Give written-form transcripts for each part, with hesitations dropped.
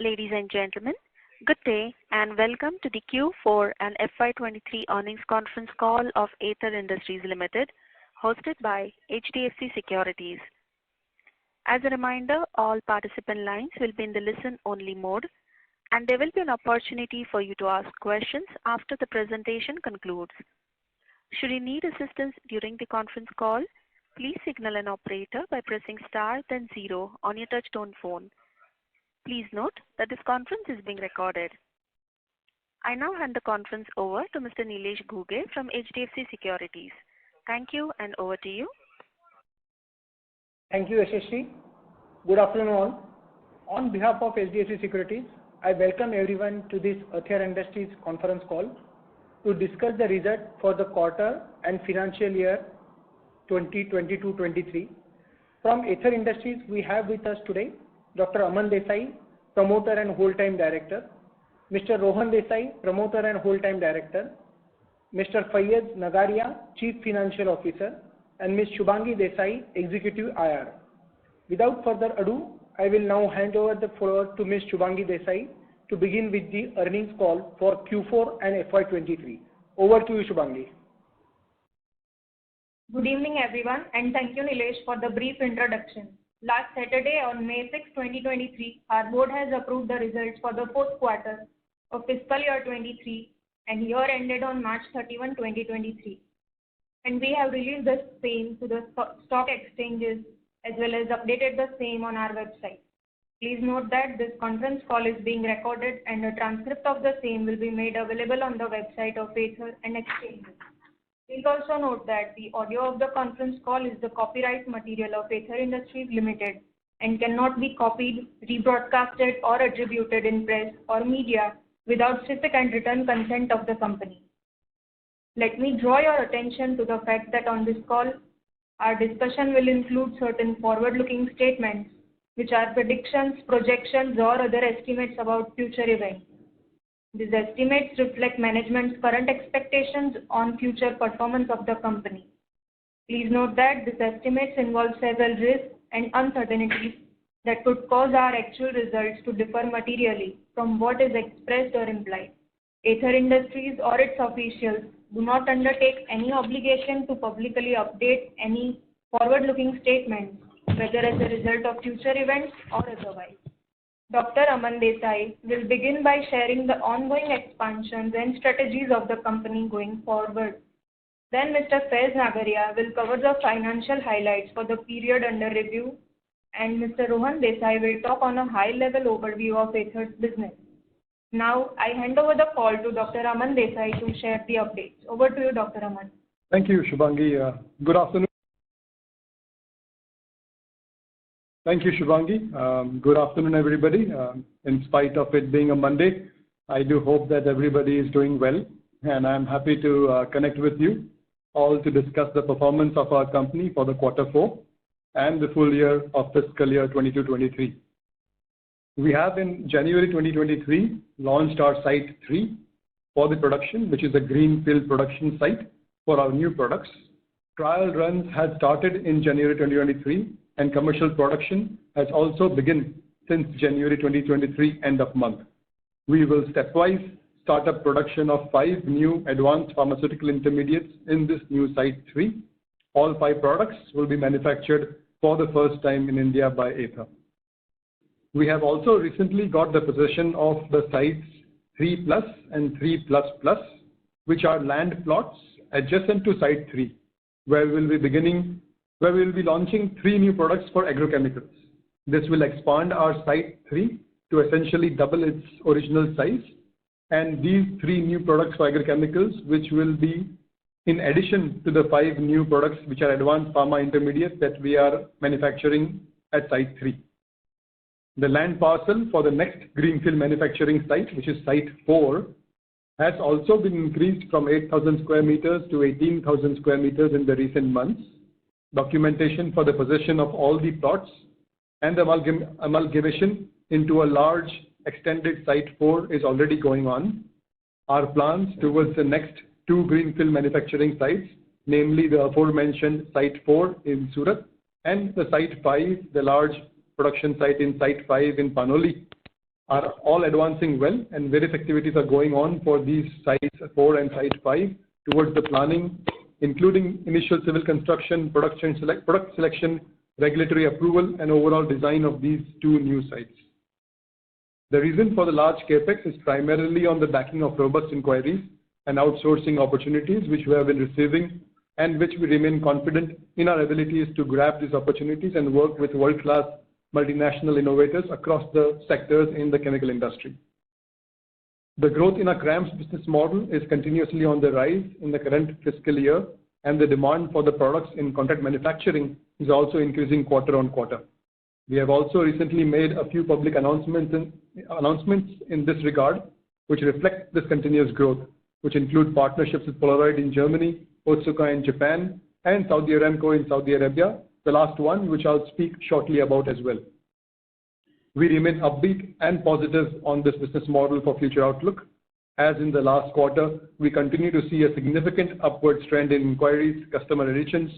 Ladies and gentlemen, good day and welcome to the Q4 and FY23 earnings conference call of AETHER Industries Limited, hosted by HDFC Securities. As a reminder, all participant lines will be in the listen-only mode, and there will be an opportunity for you to ask questions after the presentation concludes. Should you need assistance during the conference call, please signal an operator by pressing star then 0 on your touchtone phone. Please note that this conference is being recorded. I now hand the conference over to Mr. Nilesh Ghuge from HDFC Securities. Thank you and over to you. Thank you, Yashashree. Good afternoon all. On behalf of HDFC Securities, I welcome everyone to this AETHER Industries conference call to discuss the result for the quarter and financial year 2022-23. From AETHER Industries, we have with us today Dr. Aman Desai, Promoter and Whole-Time Director, Mr. Rohan Desai, Promoter and Whole-Time Director, Mr. Faiz Nagaria, Chief Financial Officer, and Ms. Shubhangi Desai, Executive IR. Without further ado, I will now hand over the floor to Ms. Shubhangi Desai to begin with the earnings call for Q4 and FY23. Over to you, Shubhangi. Good evening, everyone, and thank you, Nilesh, for the brief introduction. Last Saturday, on May 6, 2023, our board has approved the results for the fourth quarter of fiscal year 23 and year ended on March 31, 2023. And we have released the same to the stock exchanges as well as updated the same on our website. Please note that this conference call is being recorded and a transcript of the same will be made available on the website of AETHER and exchanges. Please also note that the audio of the conference call is the copyright material of AETHER Industries Limited and cannot be copied, rebroadcasted or attributed in press or media without specific and written consent of the company. Let me draw your attention to the fact that on this call, our discussion will include certain forward-looking statements, which are predictions, projections, or other estimates about future events. These estimates reflect management's current expectations on future performance of the company. Please note that these estimates involve several risks and uncertainties that could cause our actual results to differ materially from what is expressed or implied. AETHER Industries or its officials do not undertake any obligation to publicly update any forward-looking statements, whether as a result of future events or otherwise. Dr. Aman Desai will begin by sharing the ongoing expansions and strategies of the company going forward. Then Mr. Faiz Nagaria will cover the financial highlights for the period under review, and Mr. Rohan Desai will talk on a high-level overview of AETHER's business. Now, I hand over the call to Dr. Aman Desai to share the updates. Over to you, Dr. Aman. Thank you, Shubhangi. Good afternoon. Thank you, Shubhangi. Good afternoon, everybody. In spite of it being a Monday, I do hope that everybody is doing well, and I'm happy to connect with you all to discuss the performance of our company for the quarter 4 and the full year of fiscal year 22-23. We have in January 2023 launched our Site 3 for the production, which is a greenfield production site for our new products. Trial runs had started in January 2023, and commercial production has also begun since January 2023 end of month. We will stepwise start up production of 5 new advanced pharmaceutical intermediates in this new Site 3. All 5 products will be manufactured for the first time in India by AETHER. We have also recently got the possession of the Sites 3 Plus and 3 Plus Plus, which are land plots adjacent to Site 3, where we will be launching 3 new products for agrochemicals. This will expand our Site 3 to essentially double its original size. And these 3 new products for agrochemicals, which will be in addition to the 5 new products which are advanced pharma intermediates that we are manufacturing at Site 3. The land parcel for the next greenfield manufacturing site, which is Site 4, has also been increased from 8,000 square meters to 18,000 square meters in the recent months. Documentation for the possession of all the plots and the amalgamation into a large extended Site 4 is already going on. Our plans towards the next 2 greenfield manufacturing sites, namely the aforementioned Site 4 in Surat and the Site 5, the large production site in Site 5 in Panoli, are all advancing well, and various activities are going on for these sites 4 and site 5 towards the planning, including initial civil construction, product selection, regulatory approval, and overall design of these 2 new sites. The reason for the large capex is primarily on the backing of robust inquiries and outsourcing opportunities which we have been receiving, and which we remain confident in our abilities to grab these opportunities and work with world-class multinational innovators across the sectors in the chemical industry. The growth in our CRAMS business model is continuously on the rise in the current fiscal year, and the demand for the products in contract manufacturing is also increasing quarter on quarter. We have also recently made a few public announcements in this regard, which reflect this continuous growth, which include partnerships with Polaroid in Germany, Otsuka in Japan, and Saudi Aramco in Saudi Arabia, the last one, which I'll speak shortly about as well. We remain upbeat and positive on this business model for future outlook. As in the last quarter, we continue to see a significant upward trend in inquiries, customer additions,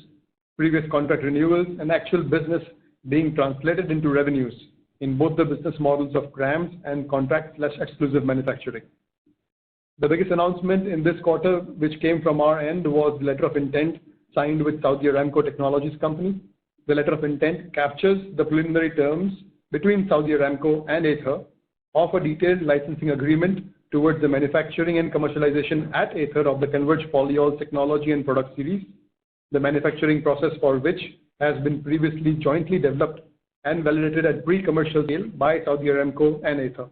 previous contract renewals, and actual business being translated into revenues in both the business models of CRAMS and contract/exclusive manufacturing. The biggest announcement in this quarter, which came from our end, was the letter of intent signed with Saudi Aramco Technologies Company. The letter of intent captures the preliminary terms between Saudi Aramco and AETHER of a detailed licensing agreement towards the manufacturing and commercialization at AETHER of the converged polyols technology and product series, the manufacturing process for which has been previously jointly developed and validated at pre-commercial scale by Saudi Aramco and AETHER.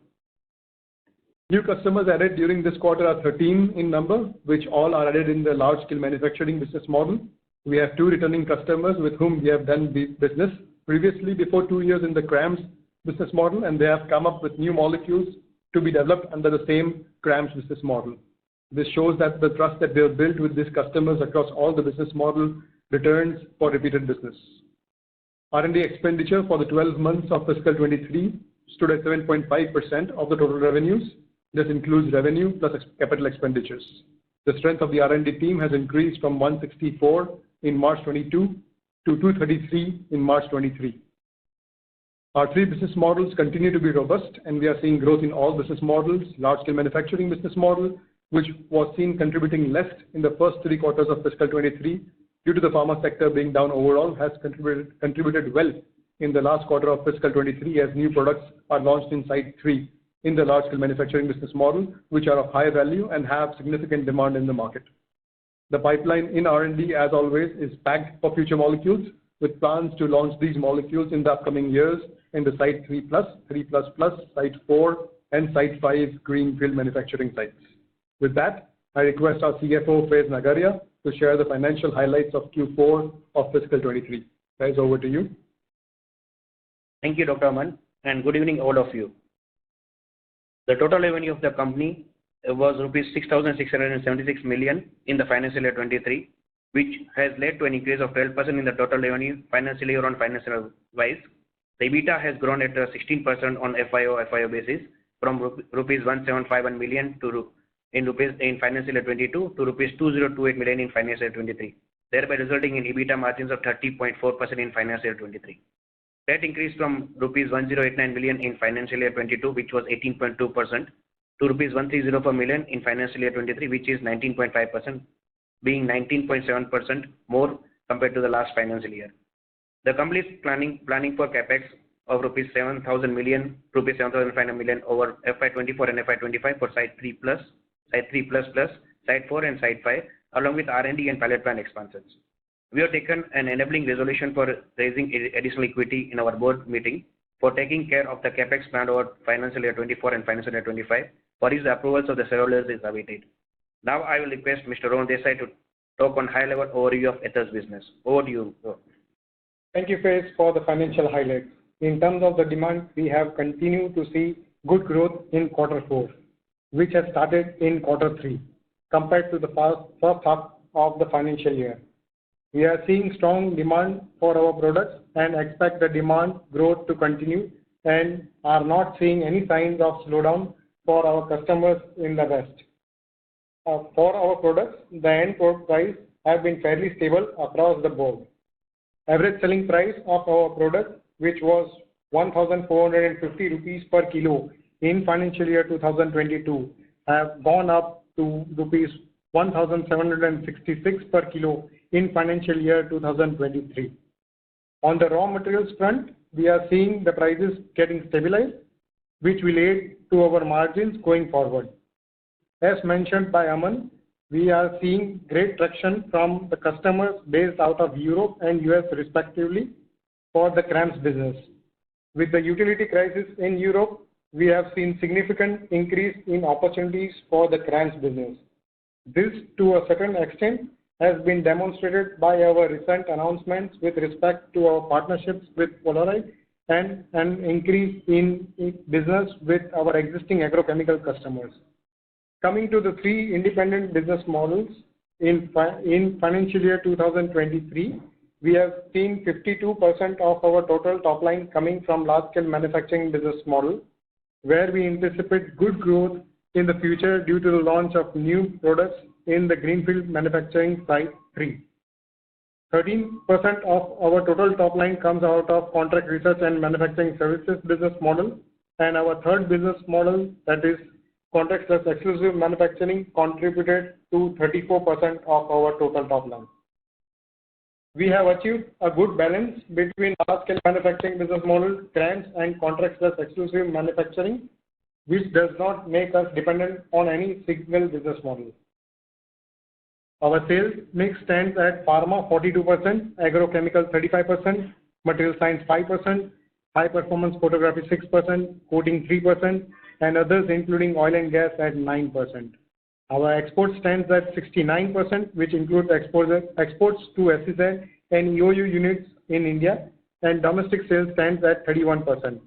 New customers added during this quarter are 13 in number, which all are added in the large-scale manufacturing business model. We have 2 returning customers with whom we have done business previously before 2 years in the CRAMS business model, and they have come up with new molecules to be developed under the same CRAMS business model. This shows that the trust that they have built with these customers across all the business model returns for repeated business. R&D expenditure for the 12 months of fiscal 23 stood at 7.5% of the total revenues. This includes revenue plus capital expenditures. The strength of the R&D team has increased from 164 in March 22 to 233 in March 23. Our 3 business models continue to be robust, and we are seeing growth in all business models. Large-scale manufacturing business model, which was seen contributing less in the first 3 quarters of fiscal 23 due to the pharma sector being down overall, has contributed well in the last quarter of fiscal 23 as new products are launched in Site 3 in the large-scale manufacturing business model, which are of high value and have significant demand in the market. The pipeline in R&D, as always, is packed for future molecules, with plans to launch these molecules in the upcoming years in the Site 3+, 3++, Site 4, and Site 5 greenfield manufacturing sites. With that, I request our CFO, Faiz Nagaria, to share the financial highlights of Q4 of fiscal 23. Faiz, over to you. Thank you, Dr. Aman, and good evening, all of you. The total revenue of the company was rupees 6,676 million in the financial year 23, which has led to an increase of 12% in the total revenue financial year on financial wise. The EBITDA has grown at 16% on FIO basis from rupees 1751 million to in financial year 22 to rupees 2028 million in financial year 23, thereby resulting in EBITDA margins of 30.4% in financial year 23. That increased from rupees 1089 million in financial year 22, which was 18.2%, to rupees 1304 million in financial year 23, which is 19.5%, being 19.7% more compared to the last financial year. The company is planning for capex of rupees 7,000 million, rupees 7,500 million over FY24 and FY25 for Site 3+, Site 3++, Site 4 and Site 5, along with R&D and pilot plant expansions. We have taken an enabling resolution for raising additional equity in our board meeting for taking care of the capex planned over financial year 24 and financial year 25, for which the approvals of the shareholders is awaited. Now I will request Mr. Rohan Desai to talk on high-level overview of AETHER's business. Over to you, Rohan. Thank you, Faiz, for the financial highlights. In terms of the demand, we have continued to see good growth in Q4, which has started in Q3 compared to the first half of the financial year. We are seeing strong demand for our products and expect the demand growth to continue and are not seeing any signs of slowdown for our customers in the West. For our products, the end price have been fairly stable across the board. Average selling price of our product, which was 1,450 rupees per kilo in financial year 2022 have gone up to rupees 1,766 per kilo in financial year 2023. On the raw materials front, we are seeing the prices getting stabilized, which will aid to our margins going forward. As mentioned by Aman, we are seeing great traction from the customers based out of Europe and US respectively for the CRAMS business. With the utility crisis in Europe, we have seen significant increase in opportunities for the CRAMS business. This, to a certain extent, has been demonstrated by our recent announcements with respect to our partnerships with Polaroid and an increase in business with our existing agrochemical customers. Coming to the three independent business models, in financial year 2023, we have seen 52% of our total top line coming from large-scale manufacturing business model, where we anticipate good growth in the future due to the launch of new products in the Greenfield Manufacturing Site 3. 13% of our total top line comes out of contract research and manufacturing services business model, and our third business model, that is contract/exclusive manufacturing, contributed to 34% of our total top line. We have achieved a good balance between large-scale manufacturing business model, CRAMS, and contract/exclusive manufacturing, which does not make us dependent on any single business model. Our sales mix stands at pharma 42%, agrochemical 35%, material science 5%, high performance photography 6%, coating 3%, and others including oil and gas at 9%. Our export stands at 69%, which includes exports to SEZ and EOU units in India, and domestic sales stands at 31%.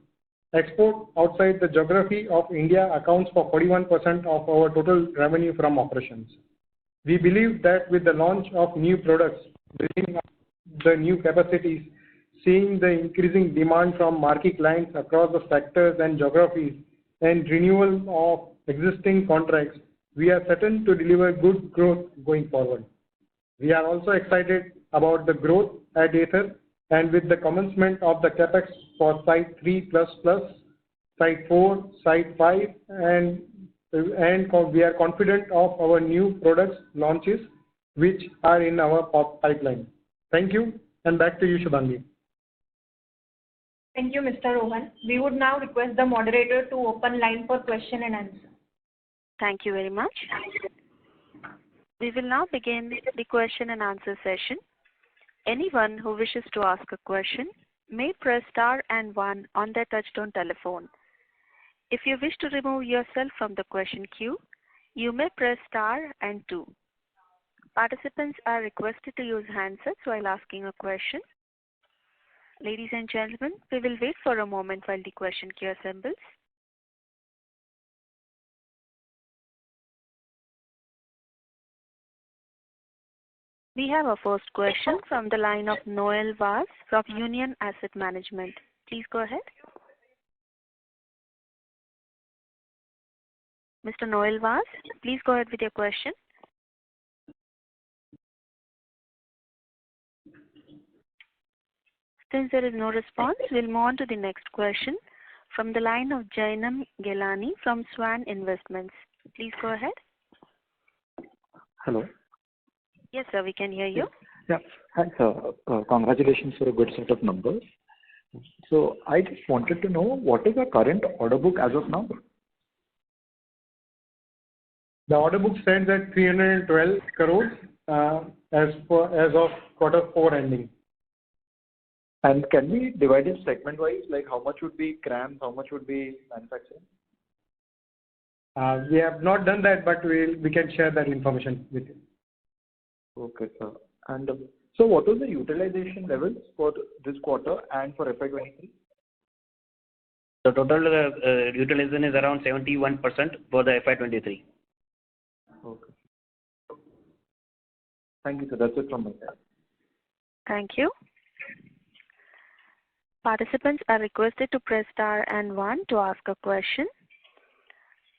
Export outside the geography of India accounts for 41% of our total revenue from operations. We believe that with the launch of new products, bringing up the new capacities, seeing the increasing demand from marquee clients across the sectors and geographies, and renewal of existing contracts, we are certain to deliver good growth going forward. We are also excited about the growth at AETHER, and with the commencement of the capex for Site 3++, Site 4, Site 5, and we are confident of our new products launches, which are in our pipeline. Thank you, and back to you, Shubhangi. Thank you, Mr. Rohan. We would now request the moderator to open line for question and answer. Thank you very much. We will now begin the question and answer session. Anyone who wishes to ask a question may press star and 1 on their touchtone telephone. If you wish to remove yourself from the question queue, you may press star and 2. Participants are requested to use handsets while asking a question. Ladies and gentlemen, we will wait for a moment while the question queue assembles. We have our first question from the line of Noel Vaz from Union Asset Management. Please go ahead. Mr. Noel Vaz, please go ahead with your question. Since there is no response, we'll move on to the next question from the line of Jainam Gelani from Swan Investments. Please go ahead. Hello. Yes, sir, we can hear you. Yeah. Hi, sir. Congratulations for a good set of numbers. So I just wanted to know what is our current order book as of now? The order book stands at 312 crores as of Q4 ending. And can we divide it segment-wise, like how much would be CRAMS, how much would be manufacturing? We have not done that, but we can share that information with you. Okay, sir. And so what was the utilization levels for this quarter and for FY23? The total utilization is around 71% for the FY23. Okay. Thank you, sir. That's it from my side. Thank you. Participants are requested to press star and 1 to ask a question.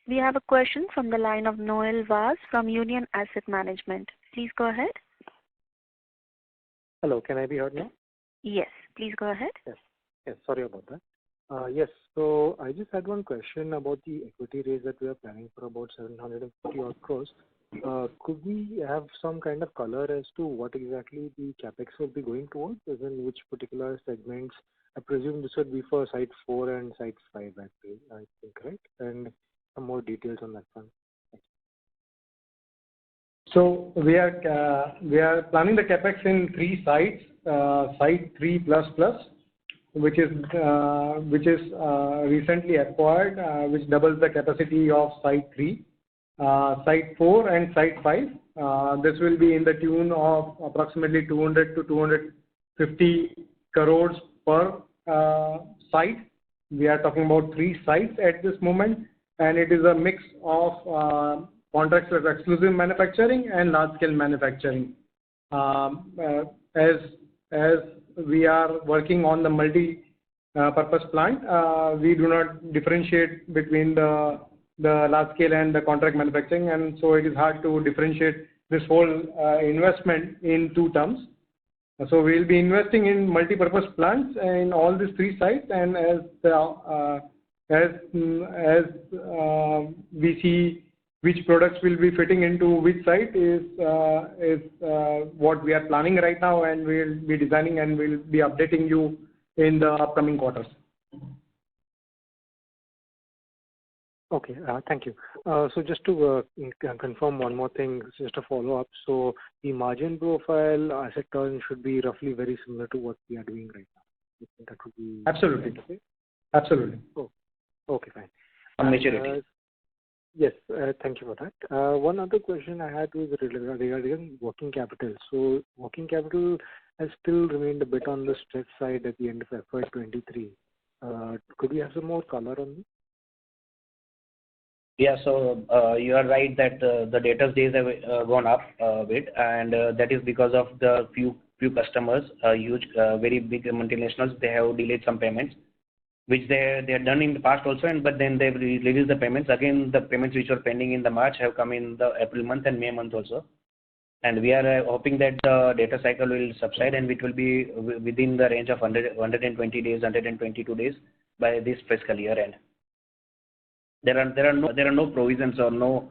We have a question from the line of Noel Vaz from Union Asset Management. Please go ahead. Hello, can I be heard now? Yes, please go ahead. Yes, sorry about that. Yes. So I just had one question about the equity raise that we are planning for about 750 odd crores. Could we have some kind of color as to what exactly the capex will be going towards, as in which particular segments? I presume this would be for Site 4 and Site 5, actually, I think, right? And some more details on that front. So we are planning the capex in 3 sites, Site 3++, which is recently acquired, which doubles the capacity of Site 3, Site 4 and Site 5. This will be in the tune of approximately 200 to 250 crores per site. We are talking about 3 sites at this moment, and it is a mix of contracts with exclusive manufacturing and large-scale manufacturing. As we are working on the multi-purpose plant, we do not differentiate between the large scale and the contract manufacturing, and so it is hard to differentiate this whole investment in 2 terms. So we will be investing in multi-purpose plants in all these 3 sites, and as we see which products will be fitting into which site is what we are planning right now, and we will be designing and we will be updating you in the upcoming quarters. Okay, thank you. So just to confirm one more thing, just a follow-up. So the margin profile, asset turn should be roughly very similar to what we are doing right now. You think that would be absolutely okay? Absolutely. Oh, okay, fine. On maturity. Yes, thank you for that. One other question I had was regarding working capital. So working capital has still remained a bit on the stretch side at the end of FY23. Could we have some more color on this? Yeah, so you are right that the debtors days have gone up a bit, and that is because of the few customers, huge, very big multinationals. They have delayed some payments, which they have done in the past also, but then they've released the payments. Again, the payments which were pending in the March have come in the April month and May month also. And we are hoping that the data cycle will subside and it will be within the range of 120 days, 122 days by this fiscal year end. There are no provisions or no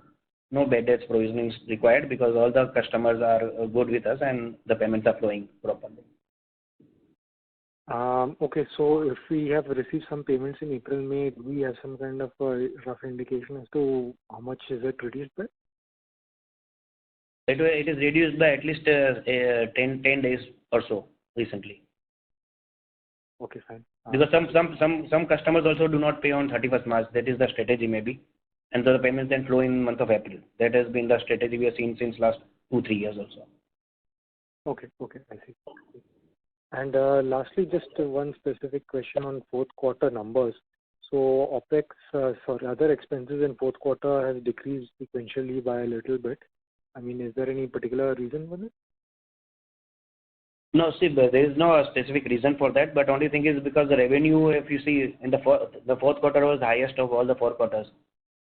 bad debts provisionings required, because all the customers are good with us and the payments are flowing properly. Okay, so if we have received some payments in April, May, do we have some kind of rough indication as to how much is it reduced by? It is reduced by at least 10 days or so recently. Okay, fine. Because some customers also do not pay on 31st March. That is the strategy maybe, and so the payments then flow in month of April. That has been the strategy we have seen since last 2-3 years also. Okay, I see. And lastly, just one specific question on fourth quarter numbers. So OPEX, other expenses in fourth quarter has decreased sequentially by a little bit. I mean, is there any particular reason for it? No, see, there is no specific reason for that, but only thing is because the revenue, if you see in the fourth quarter was the highest of all the 4 quarters.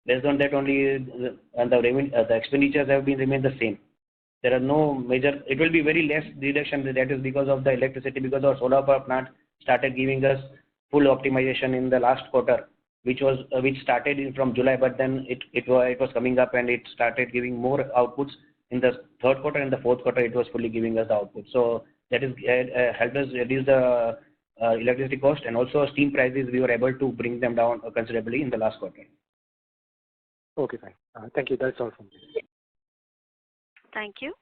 Based on that only, and the revenue, the expenditures have been remained the same. There are no major, it will be very less reduction. That is because of the electricity, because our solar power plant started giving us full optimization in the last quarter, which started from July, but then it was coming up and it started giving more outputs in the third quarter, and the fourth quarter it was fully giving us the output. So that is helped us reduce the electricity cost, and also steam prices we were able to bring them down considerably in the last quarter. Okay, fine. Thank you. That's all from me. Thank you.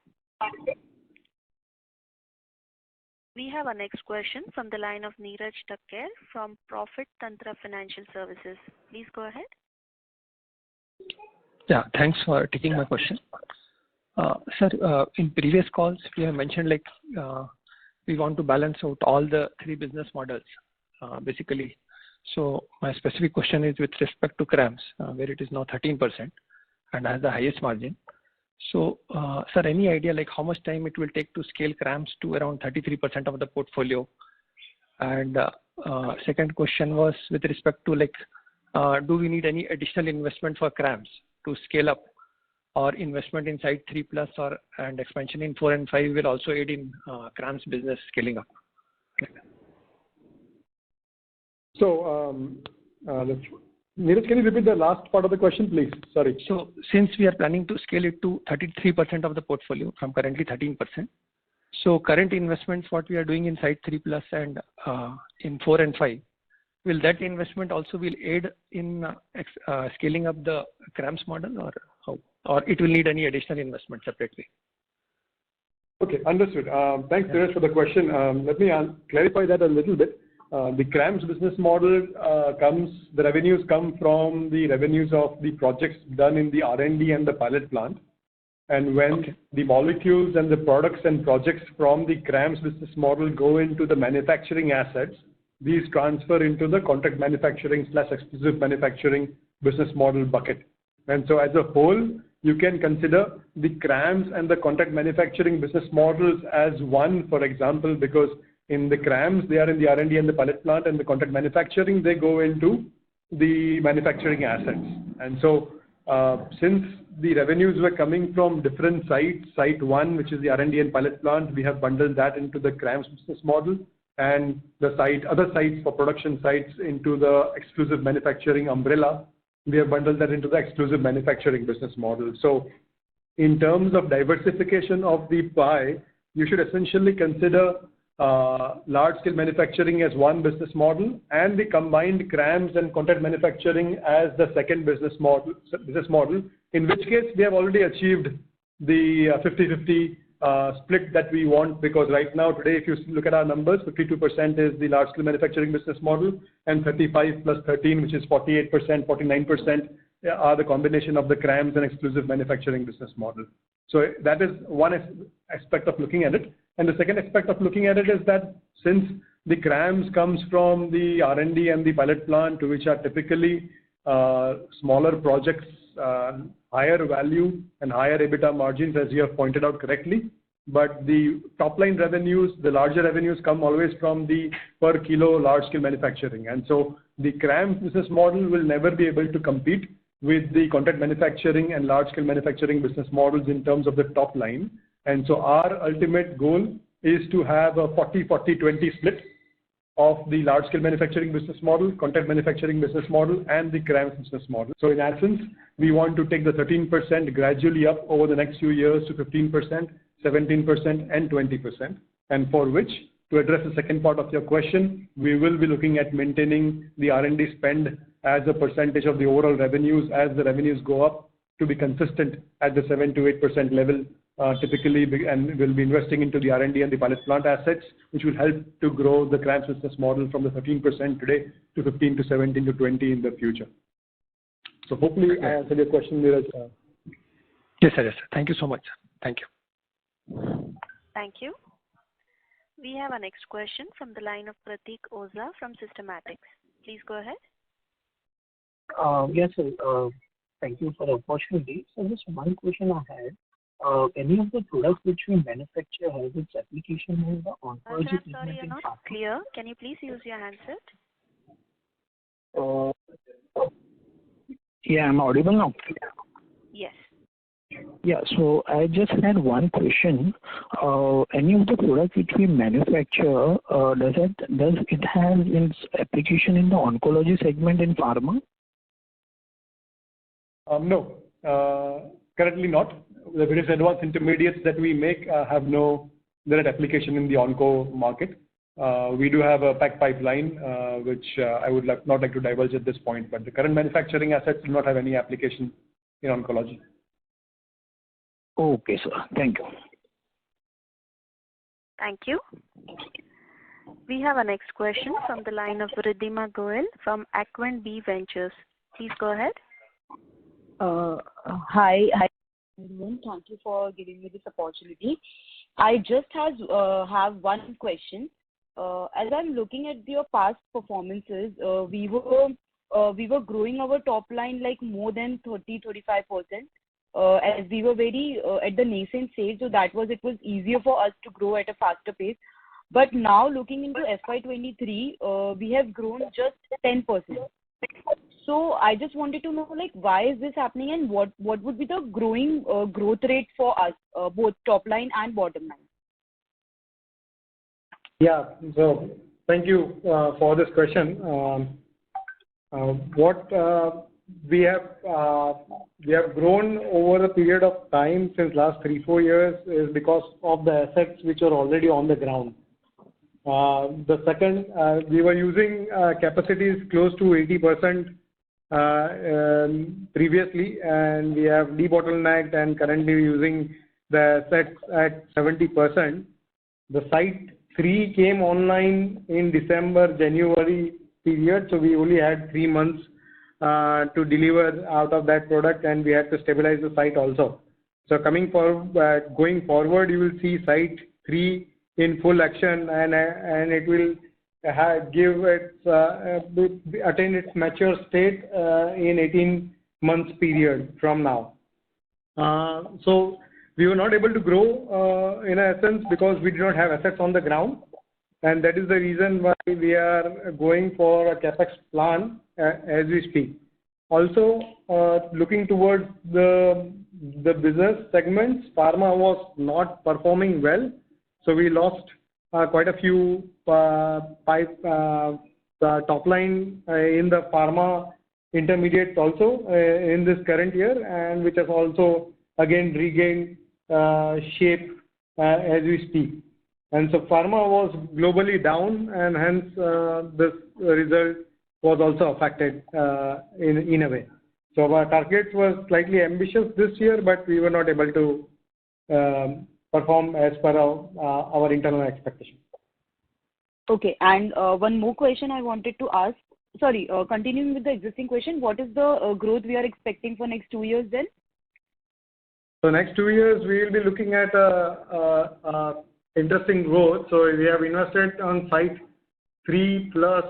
We have our next question from the line of Neeraj Thakker from Profit Tantra Financial Services. Please go ahead. Yeah, thanks for taking my question. Sir, in previous calls, we have mentioned we want to balance out all the 3 business models, basically. So my specific question is with respect to CRAMS, where it is now 13% and has the highest margin. So, sir, any idea how much time it will take to scale CRAMS to around 33% of the portfolio? And second question was with respect to do we need any additional investment for CRAMS to scale up, or investment in Site 3+ and expansion in 4 and 5 will also aid in CRAMS business scaling up? So, Neeraj, can you repeat the last part of the question, please? Sorry. So since we are planning to scale it to 33% of the portfolio from currently 13%, so current investments, what we are doing in Site 3 Plus and in 4 and 5, will that investment also will aid in scaling up the CRAMS model, or how? Or it will need any additional investment separately? Okay, understood. Thanks, Neeraj, for the question. Let me clarify that a little bit. The CRAMS business model the revenues come from the revenues of the projects done in the R&D and the pilot plant. And when the molecules and the products and projects from the CRAMS business model go into the manufacturing assets, these transfer into the contract manufacturing / exclusive manufacturing business model bucket. And so as a whole, you can consider the CRAMS and the contract manufacturing business models as one, for example, because in the CRAMS, they are in the R&D and the pilot plant, and the contract manufacturing, they go into the manufacturing assets. And so since the revenues were coming from different sites, Site 1, which is the R&D and pilot plant, we have bundled that into the CRAMS business model, and the other sites for production sites into the exclusive manufacturing umbrella, we have bundled that into the exclusive manufacturing business model. So in terms of diversification of the pie, you should essentially consider large-scale manufacturing as one business model and the combined CRAMS and contract manufacturing as the second business model, in which case we have already achieved the 50-50 split that we want, because right now, today, if you look at our numbers, 52% is the large-scale manufacturing business model, and 35 plus 13, which is 48%, 49%, are the combination of the CRAMS and exclusive manufacturing business model. So that is one aspect of looking at it. And the second aspect of looking at it is that since the CRAMS comes from the R&D and the pilot plant, which are typically smaller projects, higher value and higher EBITDA margins, as you have pointed out correctly. But the top line revenues, the larger revenues come always from the per kilo large scale manufacturing. And so the CRAMS business model will never be able to compete with the contract manufacturing and large scale manufacturing business models in terms of the top line. And so our ultimate goal is to have a 40-40-20 split of the large scale manufacturing business model, contract manufacturing business model, and the CRAMS business model. So in essence, we want to take the 13% gradually up over the next few years to 15%, 17%, and 20%. And for which, to address the second part of your question, we will be looking at maintaining the R&D spend as a percentage of the overall revenues as the revenues go up to be consistent at the 7 to 8% level typically, and we'll be investing into the R&D and the pilot plant assets, which will help to grow the CRAMS business model from the 13% today to 15 to 17 to 20 in the future. So hopefully I answered your question, Neeraj. Yes, sir. Yes, sir. Thank you so much. Thank you. Thank you. We have our next question from the line of Pratik Oza from Systematics. Please go ahead. Yes, sir. Thank you for the opportunity. So just one question I had. Any of the products which we manufacture has its application in the oncology treatment? Sorry, you're not clear. Can you please use your handset? Yeah, I'm audible now. Yes. Yeah, so I just had one question. Any of the products which we manufacture, does it have its application in the oncology segment in pharma? No, currently not. The various advanced intermediates that we make have no direct application in the onco market. We do have a pack pipeline, which I would not like to divulge at this point, but the current manufacturing assets do not have any application in oncology. Okay, sir. Thank you. Thank you. We have our next question from the line of Riddhima Goel from Aquant B Ventures. Please go ahead. Hi, everyone. Thank you for giving me this opportunity. I just have one question. As I'm looking at your past performances, we were growing our top line like more than 30-35%. As we were very at the nascent stage, so it was easier for us to grow at a faster pace. But now looking into FY23, we have grown just 10%. So I just wanted to know, like, why is this happening, and what would be the growth rate for us, both top line and bottom line? Yeah, so Thank you for this question. What we have grown over a period of time since last 3-4 years is because of the assets which are already on the ground. The second, we were using capacities close to 80% previously, and we have debottlenecked and currently using the assets at 70%. The site 3 came online in December-January period, so we only had 3 months to deliver out of that product, and we had to stabilize the site also. So going forward, you will see site 3 in full action, and it will attain its mature state in 18 months period from now. So we were not able to grow in a sense because we did not have assets on the ground, and that is the reason why we are going for a capex plan as we speak. Also, looking towards the business segments, pharma was not performing well, so we lost quite a few top line in the pharma intermediates also in this current year, and which has also again regained shape as we speak. And so pharma was globally down, and hence this result was also affected in a way. So our targets were slightly ambitious this year, but we were not able to perform as per our internal expectations. Okay, and one more question I wanted to ask. Sorry, continuing with the existing question, what is the growth we are expecting for next 2 years then? So next 2 years, we will be looking at interesting growth. So we have invested on site 3 plus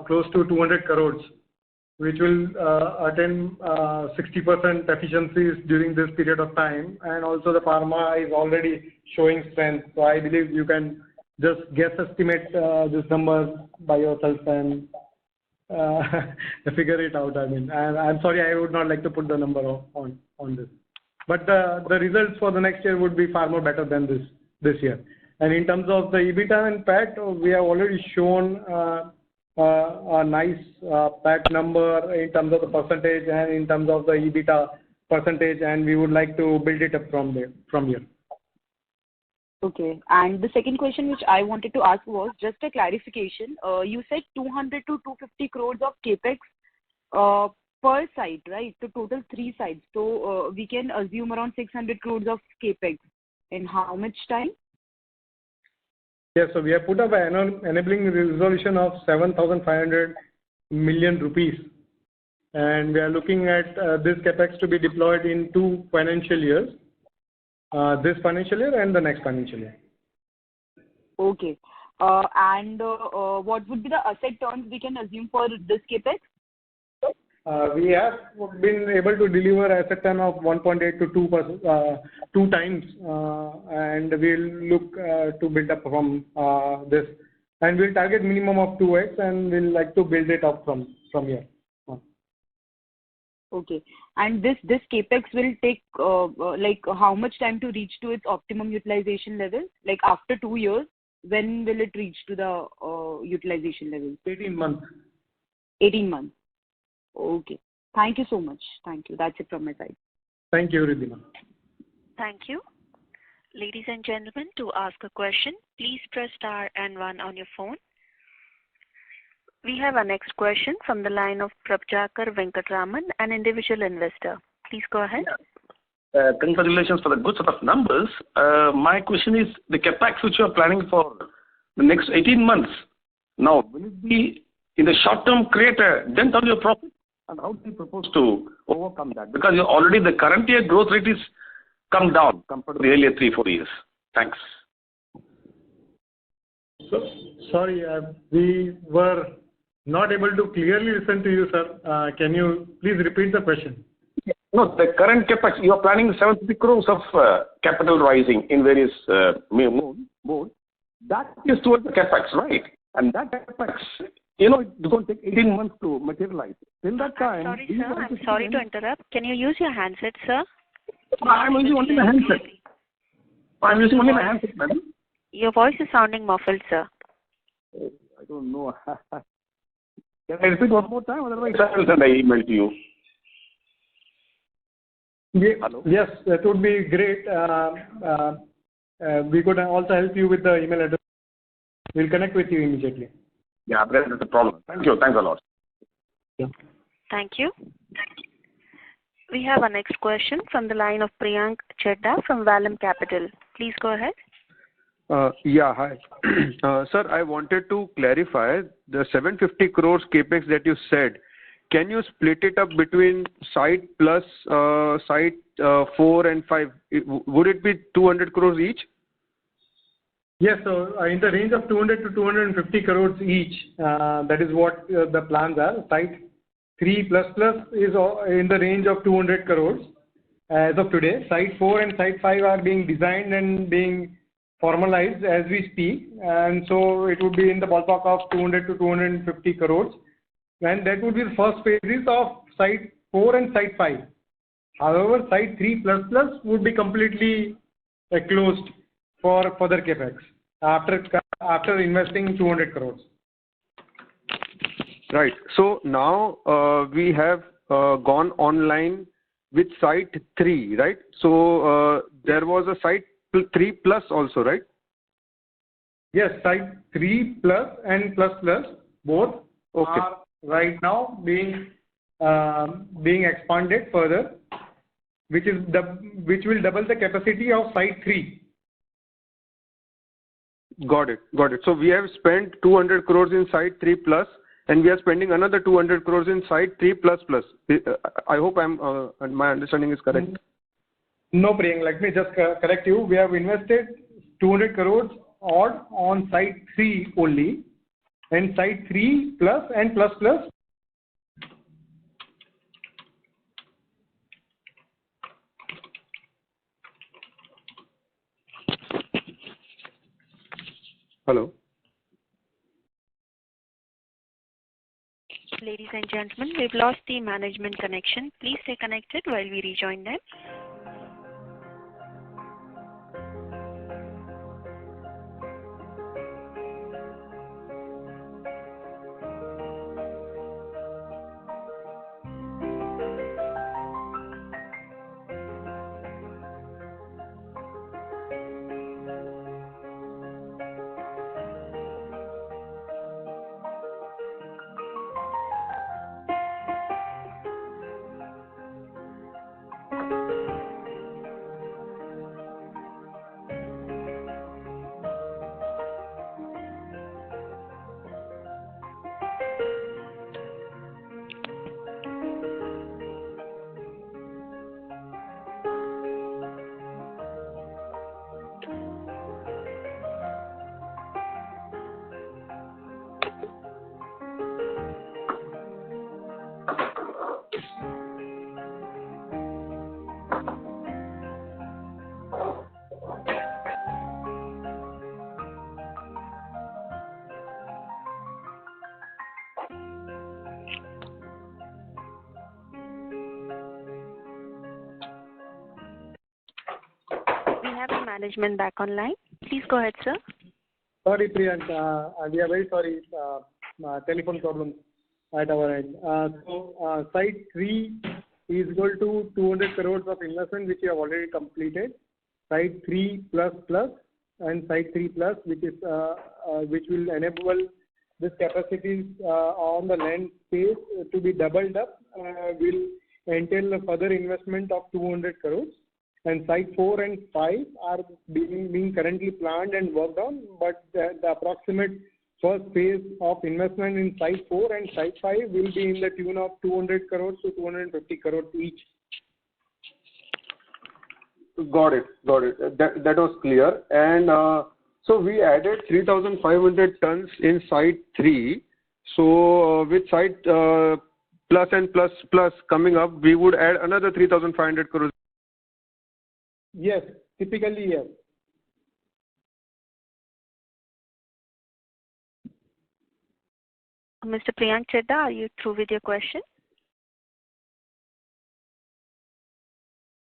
close to 200 crores, which will attain 60% efficiencies during this period of time. And also the pharma is already showing strength. So I believe you can just estimate this number by yourself and figure it out. I mean, I'm sorry, I would not like to put the number on this. But the results for the next year would be far more better than this year. And in terms of the EBITDA and PAT, we have already shown a nice PAT number in terms of the percentage and in terms of the EBITDA percentage, and we would like to build it up from here. Okay, and the second question which I wanted to ask was just a clarification. You said 200 to 250 crores of capex per site, right? So total 3 sites. So we can assume around 600 crores of capex. In how much time? Yes, so we have put up an enabling resolution of 7,500 million rupees, and we are looking at this capex to be deployed in 2 financial years, this financial year and the next financial year. Okay, and what would be the asset turns we can assume for this capex? We have been able to deliver asset turn of 1.8 to 2 times, and we'll look to build up from this, and we'll target minimum of 2x, and we'll like to build it up from here. Okay, and this capex will take like how much time to reach to its optimum utilization level? Like after 2 years, when will it reach to the utilization level? 18 months. 18 months. Okay. Thank you so much. Thank you. That's it from my side. Thank you, Riddhima. Thank you. Ladies and gentlemen, to ask a question, please press star and 1 on your phone. We have our next question from the line of Prabhakar Venkatraman, an individual investor. Please go ahead. Congratulations for the good set of numbers. My question is the capex which you are planning for the next 18 months. Now, will it be in the short term create a dent on your profit? And how do you propose to overcome that? Because you already the current year growth rate is come down compared to the earlier 3-4 years. Thanks. So, sorry, we were not able to clearly listen to you, sir. Can you please repeat the question? No, the current capex, you are planning 70 crores of capital rising in various modes. That is towards the capex, right? And that capex, you know, it's going to take 18 months to materialize. Till that time... I'm sorry, sir. I'm sorry to interrupt. Can you use your handset, sir? I'm using only my handset. I'm using only my handset, madam. Your voice is sounding muffled, sir. I don't know. Can I repeat one more time? Otherwise, I will send an email to you. Hello? Yes, that would be great. We could also help you with the email address. We'll connect with you immediately. Yeah, that's the problem. Thank you. Thanks a lot. Yeah. Thank you. We have our next question from the line of Priyank Chedda from Valum Capital. Please go ahead. Yeah, hi. Sir, I wanted to clarify the 750 crores capex that you said. Can you split it up between site plus site 4 and 5? Would it be 200 crores each? Yes, so in the range of 200 to 250 crores each. That is what the plans are. Site 3 plus is in the range of 200 crores as of today. Site 4 and Site 5 are being designed and being formalized as we speak, and so it would be in the ballpark of 200 to 250 crores. And that would be the first phases of Site 4 and Site 5. However, Site 3 plus would be completely closed for further capex after investing 200 crores. Right. So now we have gone online with Site 3, right? So there was a Site 3 plus also, right? Yes, Site 3 plus and plus both are right now being expanded further, which will double the capacity of Site 3. Got it. So we have spent 200 crores in Site 3 plus, and we are spending another 200 crores in Site 3 plus. I hope my understanding is correct. No, Priyank, let me just correct you. We have invested 200 crores odd on Site 3 only, and Site 3 plus and plus. Hello. Ladies and gentlemen, we've lost the management connection. Please stay connected while we rejoin them. Management back online. Please go ahead, sir. Sorry, Priyank. We are very sorry. Telephone problems at our end. So Site 3 is equal to 200 crores of investment which we have already completed. Site 3 plus and Site 3 plus, which will enable this capacity on the land space to be doubled up, will entail a further investment of 200 crores. And Site 4 and 5 are being currently planned and worked on, but the approximate first phase of investment in Site 4 and Site 5 will be in the tune of 200 crores to 250 crores each. Got it. That was clear. And so we added 3,500 tons in Site 3. So with Site plus and plus coming up, we would add another 3,500 crores. Yes, typically yes. Mr. Priyank Chedda, are you through with your question?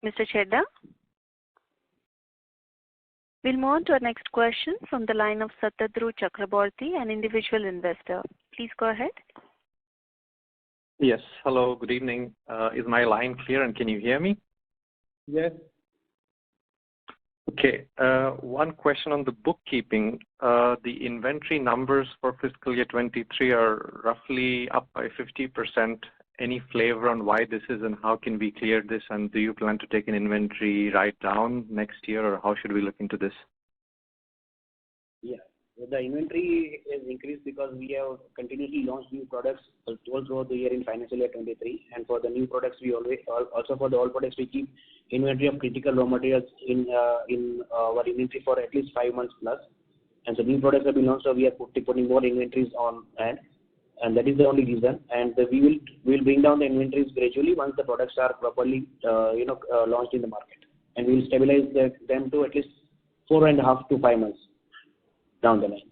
Mr. Chedda? We'll move on to our next question from the line of Satadru Chakraborty, an individual investor. Please go ahead. Yes. Hello, good evening. Is my line clear and can you hear me? Yes. Okay. One question on the bookkeeping. The inventory numbers for fiscal year 23 are roughly up by 50%. Any flavor on why this is and how can we clear this? And do you plan to take an inventory write down next year, or how should we look into this? Yeah. The inventory is increased because we have continuously launched new products all throughout the year in financial year 23. And for the new products, we always also for the all products we keep inventory of critical raw materials in our inventory for at least 5 months plus. And so new products have been launched, so we are putting more inventories on hand, and that is the only reason. And we will bring down the inventories gradually once the products are properly launched in the market, and we will stabilize them to at least 4.5 to 5 months down the line.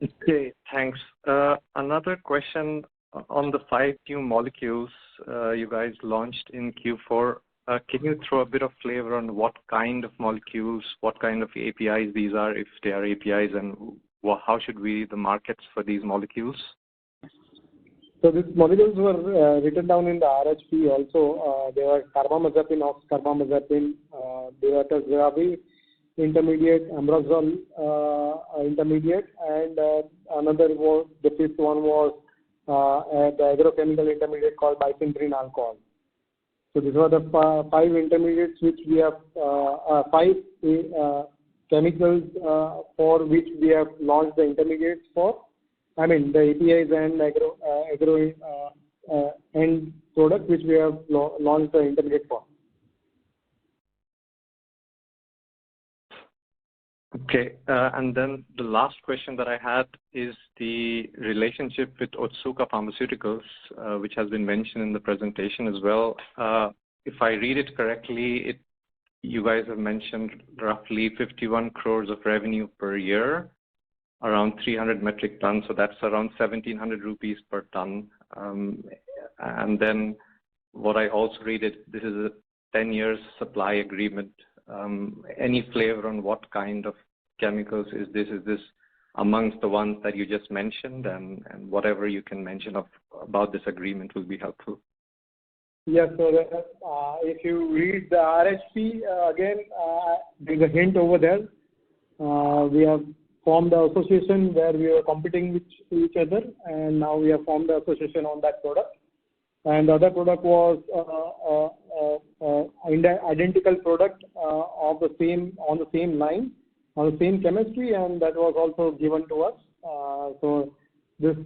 Okay, thanks. Another question on the 5 new molecules you guys launched in Q4. Can you throw a bit of flavor on what kind of molecules, what kind of APIs these are, if they are APIs, and how should we the markets for these molecules? So these molecules were written down in the RHP also. They were carbamazepine, oxcarbamazepine, dolutegravir intermediate, ambroxol intermediate, and another was, the 5th one was the agrochemical intermediate called bifenthrin alcohol. So these were the 5 intermediates which we have, 5 chemicals for which we have launched the intermediates for. I mean the APIs and agro end product which we have launched the intermediate for. Okay, and then the last question that I had is the relationship with Otsuka Pharmaceuticals, which has been mentioned in the presentation as well. If I read it correctly, you guys have mentioned roughly 51 crores of revenue per year, around 300 metric tons, so that's around 1700 rupees per ton. And then what I also read this is a 10 years supply agreement. Any flavor on what kind of chemicals is this? Is this amongst the ones that you just mentioned, and whatever you can mention about this agreement will be helpful. Yes, so if you read the RHP again, there's a hint over there. We have formed the association where we are competing with each other, and now we have formed the association on that product. And the other product was identical product of the same on the same line, on the same chemistry, and that was also given to us. So this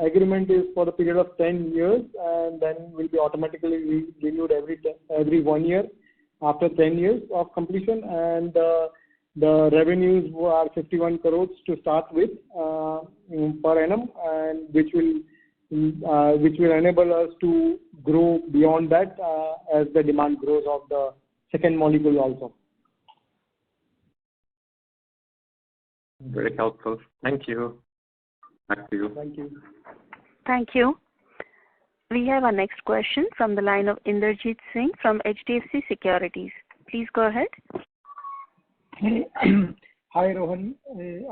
agreement is for the period of 10 years, and then will be automatically renewed every 1 year after 10 years of completion. And the revenues are 51 crores to start with per annum, and which will enable us to grow beyond that as the demand grows of the second molecule also. Very helpful. Thank you. Back to you. Thank you. Thank you. We have our next question from the line of Inderjeet Singh from HDFC Securities. Please go ahead. Hi Rohan,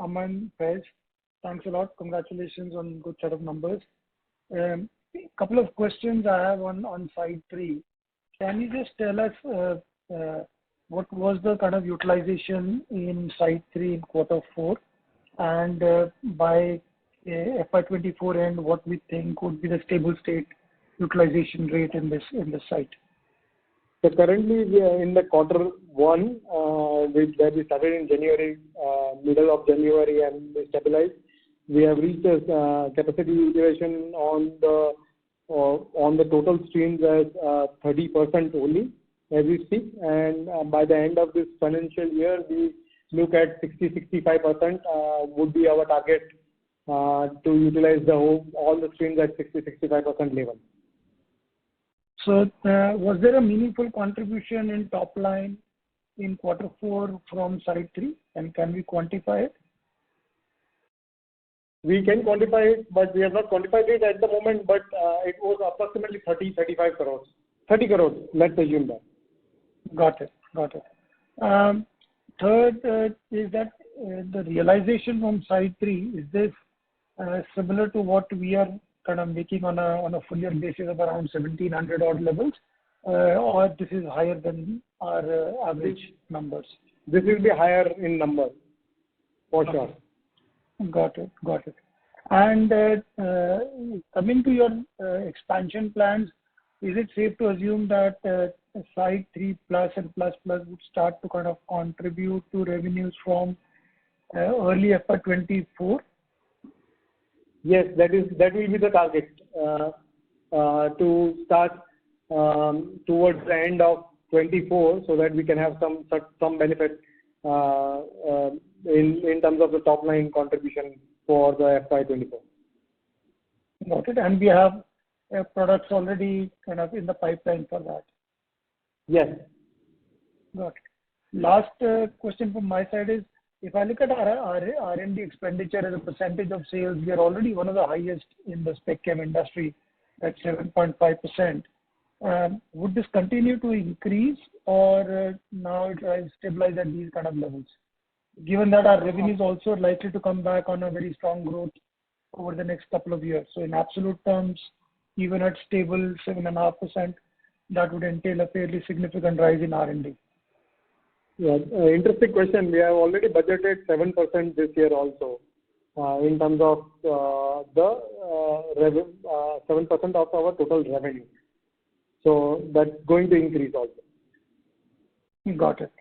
Aman, Faiz. Thanks a lot. Congratulations on good set of numbers. Couple of questions I have on side 3. Can you just tell us what was the kind of utilization in side 3 in quarter 4, and by FY24 end, what we think would be the stable state utilization rate in this site? So currently we are in the quarter 1, where we started in January, middle of January, and we stabilized. We have reached a capacity utilization on the total streams as 30% only as we speak, and by the end of this financial year we look at 60-65% would be our target to utilize all the streams at 60-65% level. So was there a meaningful contribution in top line in quarter 4 from side 3, and can we quantify it? We can quantify it, but we have not quantified it at the moment, but it was approximately 30-35 crores. 30 crores, let's assume that. Got it. Got it. Third is that the realization from side 3, is this similar to what we are kind of making on a full year basis of around 1700 odd levels, or this is higher than our average numbers? This will be higher in number, for sure. Got it. And coming to your expansion plans, is it safe to assume that side 3 plus and plus would start to kind of contribute to revenues from early FY24? Yes, that will be the target to start towards the end of 24, so that we can have some benefit in terms of the top line contribution for the FY24. Got it. And we have products already kind of in the pipeline for that. Yes. Got it. Last question from my side is, if I look at our R&D expenditure as a percentage of sales, we are already one of the highest in the spec chem industry at 7.5%. Would this continue to increase, or now it will stabilize at these kind of levels? Given that our revenue is also likely to come back on a very strong growth over the next couple of years. So in absolute terms, even at stable 7.5%, that would entail a fairly significant rise in R&D. Yeah, interesting question. We have already budgeted 7% this year also, in terms of the 7% of our total revenue. So that's going to increase also. Got it.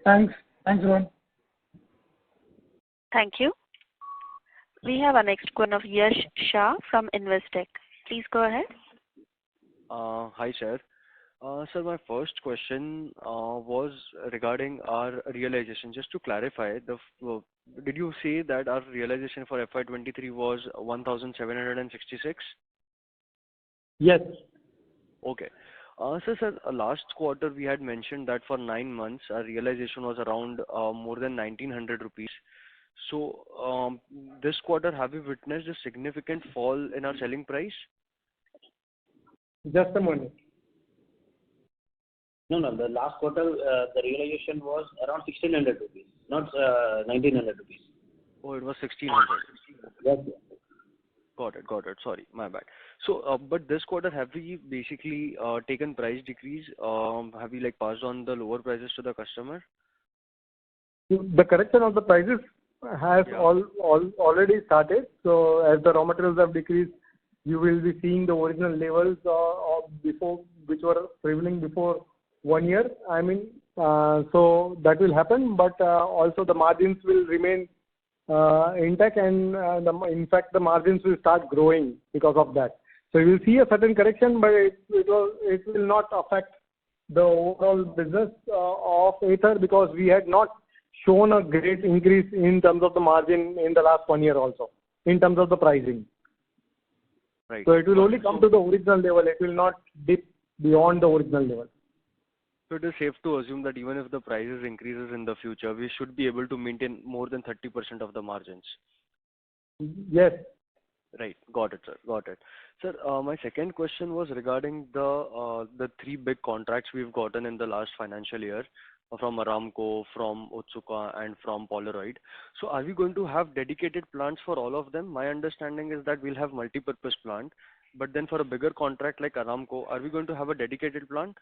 Thanks, Rohan. Thank you. We have our next question of Yash Shah from Investec. Please go ahead. Hi, sir. Sir, my first question was regarding our realization. Just to clarify, did you say that our realization for FY23 was 1,766? Yes. Okay. Sir, last quarter we had mentioned that for 9 months our realization was around more than 1,900 rupees. So this quarter, have we witnessed a significant fall in our selling price? Just a moment. No, the last quarter, the realization was around 1,600 rupees, not 1,900 rupees. Oh, it was 1,600. Yes. Got it. Sorry, my bad. So, but this quarter, have we basically taken price decrease? Have we passed on the lower prices to the customer? The correction of the prices has already started. So as the raw materials have decreased, you will be seeing the original levels of before, which were prevailing before 1 year. I mean, so that will happen, but also the margins will remain intact, and in fact the margins will start growing because of that. So you will see a certain correction, but it will not affect the overall business of AETHER, because we had not shown a great increase in terms of the margin in the last 1 year also, in terms of the pricing. Right. So it will only come to the original level. It will not dip beyond the original level. So it is safe to assume that even if the prices increases in the future, we should be able to maintain more than 30% of the margins. Yes. Right. Got it, sir. Got it. Sir, my second question was regarding the 3 big contracts we've gotten in the last financial year from Aramco, from Otsuka, and from Polaroid. So are we going to have dedicated plants for all of them? My understanding is that we'll have multi-purpose plant, but then for a bigger contract like Aramco, are we going to have a dedicated plant?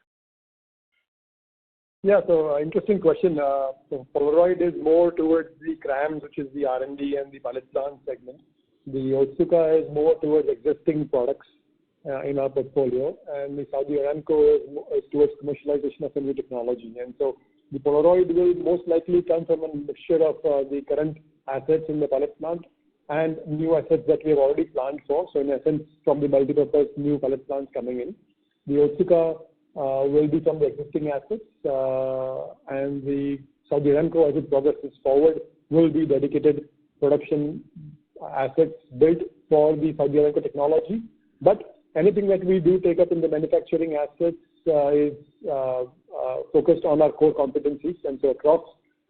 Yeah, so interesting question. So Polaroid is more towards the CRAMS, which is the R&D and the pilot plant segment. The Otsuka is more towards existing products in our portfolio, and the Saudi Aramco is towards commercialization of a new technology. And so the Polaroid will most likely come from a mixture of the current assets in the pilot plant and new assets that we have already planned for. So in essence, from the multi-purpose new pilot plants coming in. The Otsuka will be from the existing assets, and the Saudi Aramco, as it progresses forward, will be dedicated production assets built for the Saudi Aramco technology. But anything that we do take up in the manufacturing assets is focused on our core competencies, and so across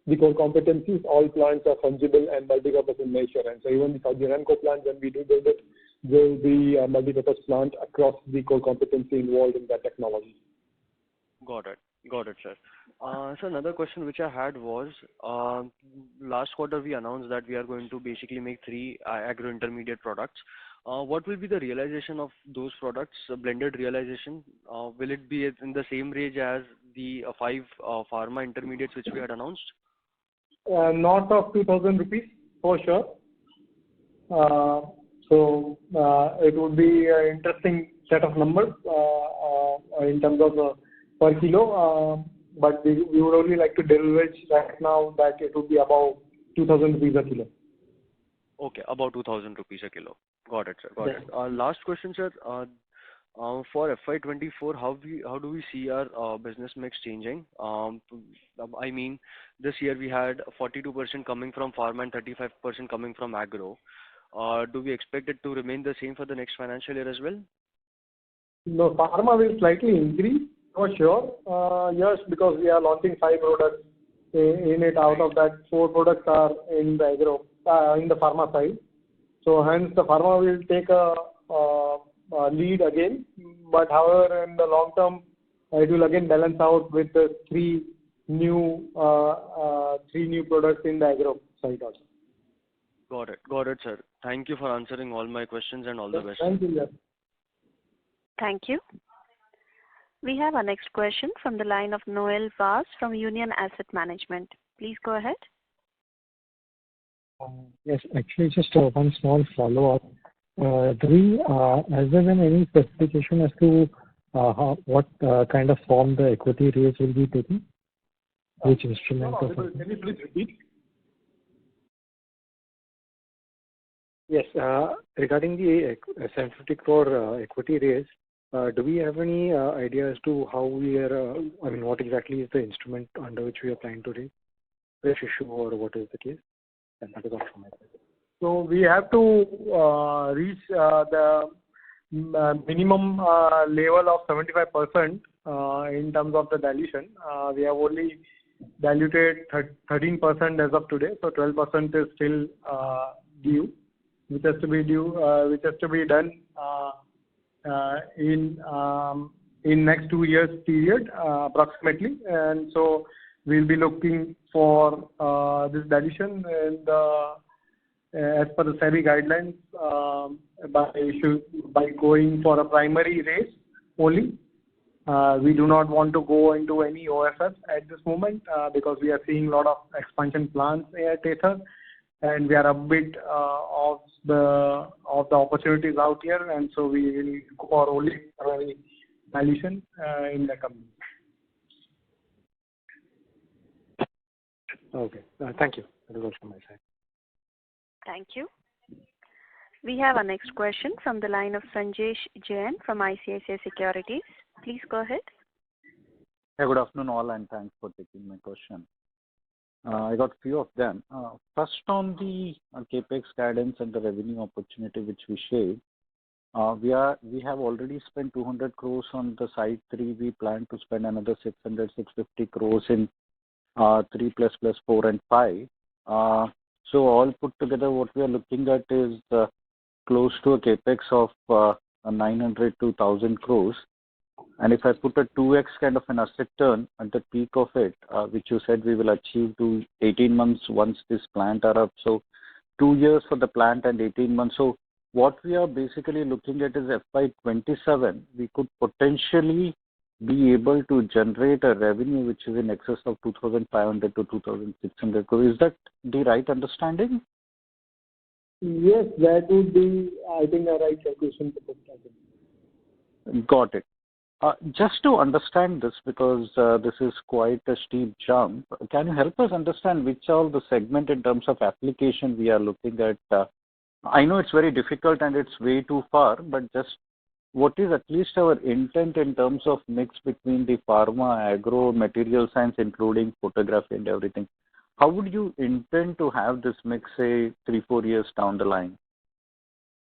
the core competencies, all plants are fungible and multi-purpose in nature. And so even the Saudi Aramco plant, when we do build it, will be a multi-purpose plant across the core competency involved in that technology. Got it. Got it, sir. So another question which I had was, last quarter we announced that we are going to basically make 3 agro intermediate products. What will be the realization of those products, blended realization? Will it be in the same range as the 5 pharma intermediates which we had announced? North of 2,000 rupees for sure. So it would be an interesting set of numbers in terms of per kilo, but we would only like to divulge right now that it would be about 2,000 rupees a kilo. Okay, about 2,000 rupees a kilo. Got it, sir. Got it. Last question, sir. For FY24, how do we see our business mix changing? I mean, this year we had 42% coming from pharma and 35% coming from agro. Do we expect it to remain the same for the next financial year as well? No, pharma will slightly increase for sure. Yes, because we are launching 5 products in it. Out of that, 4 products are in the agro, in the pharma side. So hence the pharma will take a lead again. But however, in the long term, it will again balance out with the 3 new products in the agro side also. Got it, sir. Thank you for answering all my questions and all the best. Thank you, yes. Thank you. We have our next question from the line of Noel Vaz from Union Asset Management. Please go ahead. Yes, actually just one small follow-up. Has there been any specification as to what kind of form the equity raise will be taking? Which instrument? Can you please repeat? Yes, regarding the 750 crore equity raise, do we have any idea as to how we are, I mean, what exactly is the instrument under which we are planning to raise? Fresh issue or what is the case? And that is all from my side. So we have to reach the minimum level of 75% in terms of the dilution. We have only diluted 13% as of today, so 12% is still due, which has to be done in next 2 years period approximately, and so we'll be looking for this dilution and as per the SEBI guidelines by going for a primary raise only. We do not want to go into any OFS at this moment because we are seeing a lot of expansion plans at AETHER, and we are a bit of the opportunities out here, and so we will go for only primary dilution in the company. Okay, thank you. That is all from my side. Thank you. We have our next question from the line of Sanjesh Jain from ICICI Securities. Please go ahead. Hey, good afternoon all, and thanks for taking my question. I got a few of them. First, on the capex guidance and the revenue opportunity which we shared, we have already spent 200 crores on the site 3. We plan to spend another 650 crores in 3 plus 4 and 5. So all put together, what we are looking at is close to a capex of 900 to 1,000 crores. And if I put a 2x kind of an asset turn at the peak of it, which you said we will achieve to 18 months once this plant are up. So 2 years for the plant and 18 months. So what we are basically looking at is FY27, we could potentially be able to generate a revenue which is in excess of 2,500 to 2,600 crores. Is that the right understanding? Yes, that would be, I think, a right calculation to put that. Got it. Just to understand this, because this is quite a steep jump, can you help us understand which are the segment in terms of application we are looking at? I know it's very difficult and it's way too far, but just what is at least our intent in terms of mix between the pharma, agro, material science, including photography and everything? How would you intend to have this mix, say, 3-4 years down the line?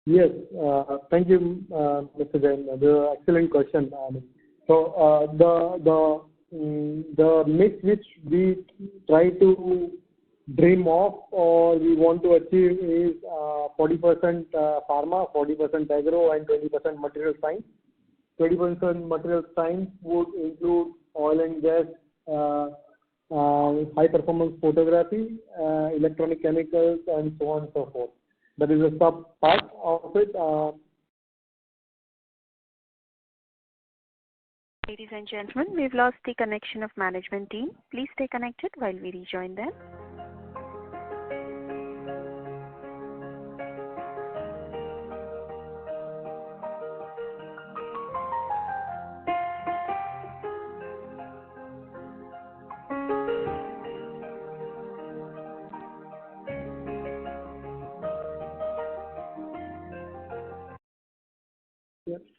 Yes, thank you, Mr. Jain. The excellent question. So the mix which we try to dream of or we want to achieve is 40% pharma, 40% agro, and 20% material science. 20% material science would include oil and gas, high performance photography, electronic chemicals, and so on and so forth. That is a sub part of it. Ladies and gentlemen, we've lost the connection of management team. Please stay connected while we rejoin them.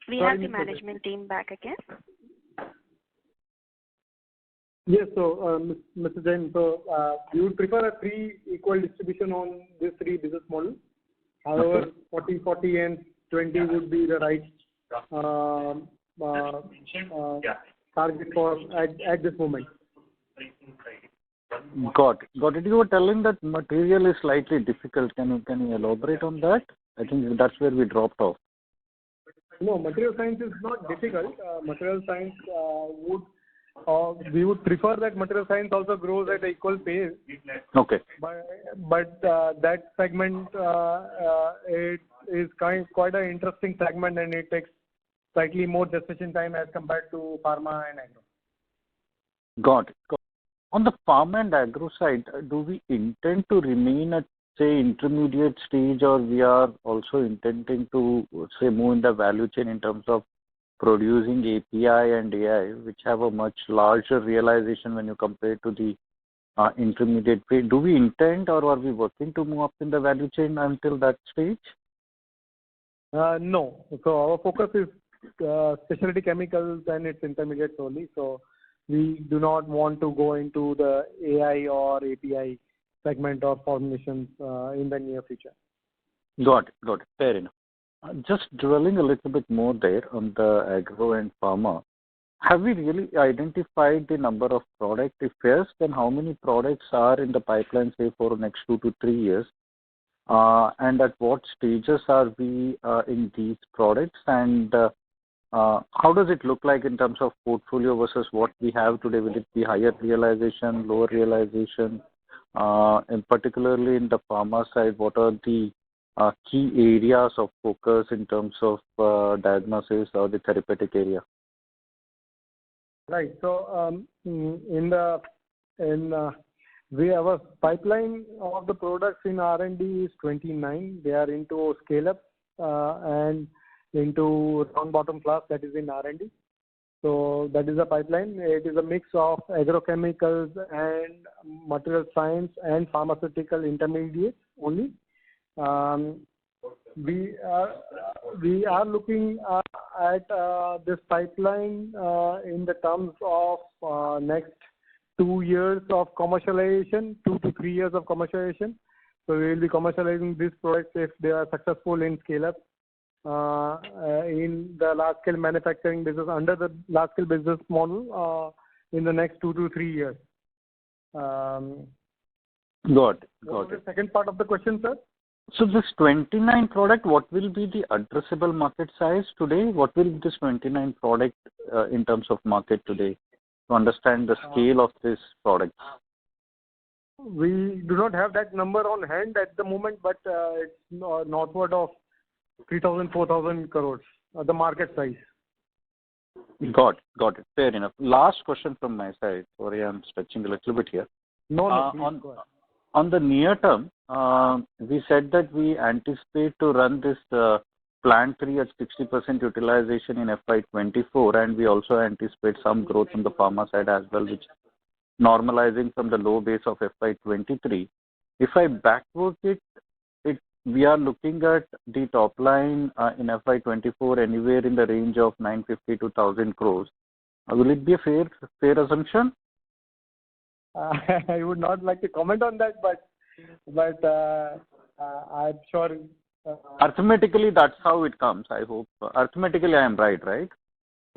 We have the management team back again. Yes, so Mr. Jain, so you would prefer a 3 equal distribution on these 3 business models. However, 40, 40 and 20 would be the right target for at this moment. Got it. You were telling that material is slightly difficult. Can you elaborate on that? I think that's where we dropped off. No, material science is not difficult. Material science we would prefer that material science also grows at equal pace. Okay. But that segment it is quite an interesting segment, and it takes slightly more gestation time as compared to pharma and agro. Got it. On the pharma and agro side, do we intend to remain at, say, intermediate stage, or we are also intending to, say, move in the value chain in terms of producing API and AI, which have a much larger realization when you compare to the intermediate phase? Do we intend, or are we working to move up in the value chain until that stage? No. So our focus is specialty chemicals and its intermediates only. So we do not want to go into the AI or API segment or formulations in the near future. Got it. Fair enough. Just dwelling a little bit more there on the agro and pharma, have we really identified the number of products? If yes, then how many products are in the pipeline, say, for the next 2 to 3 years? And at what stages are we in these products? And how does it look like in terms of portfolio versus what we have today? Will it be higher realization, lower realization? And particularly in the pharma side, what are the key areas of focus in terms of diagnosis or the therapeutic area? Right. So we have a pipeline of the products in R&D is 29. They are into scale up and into round bottom class, that is in R&D. So that is a pipeline. It is a mix of agrochemicals and material science and pharmaceutical intermediates only. We are looking at this pipeline in the terms of next 2 years of commercialization, 2 to 3 years of commercialization. So we will be commercializing these products if they are successful in scale up in the large scale manufacturing business under the large scale business model in the next 2 to 3 years. Got it. The second part of the question, sir? So this 29 product, what will be the addressable market size today? What will this 29 product in terms of market today, to understand the scale of this product? We do not have that number on hand at the moment, but it's northward of 3,000, 4,000 crores, the market size. Got it. Fair enough. Last question from my side. Sorry, I'm stretching a little bit here. No, please go ahead. On the near term, we said that we anticipate to run this plant 3 at 60% utilization in FY24, and we also anticipate some growth on the pharma side as well, which normalizing from the low base of FY23. If I backward it, we are looking at the top line in FY24 anywhere in the range of 950 to 1,000 crores. Will it be a fair assumption? I would not like to comment on that, but I'm sure. Arithmetically, that's how it comes, I hope. Arithmetically, I am right?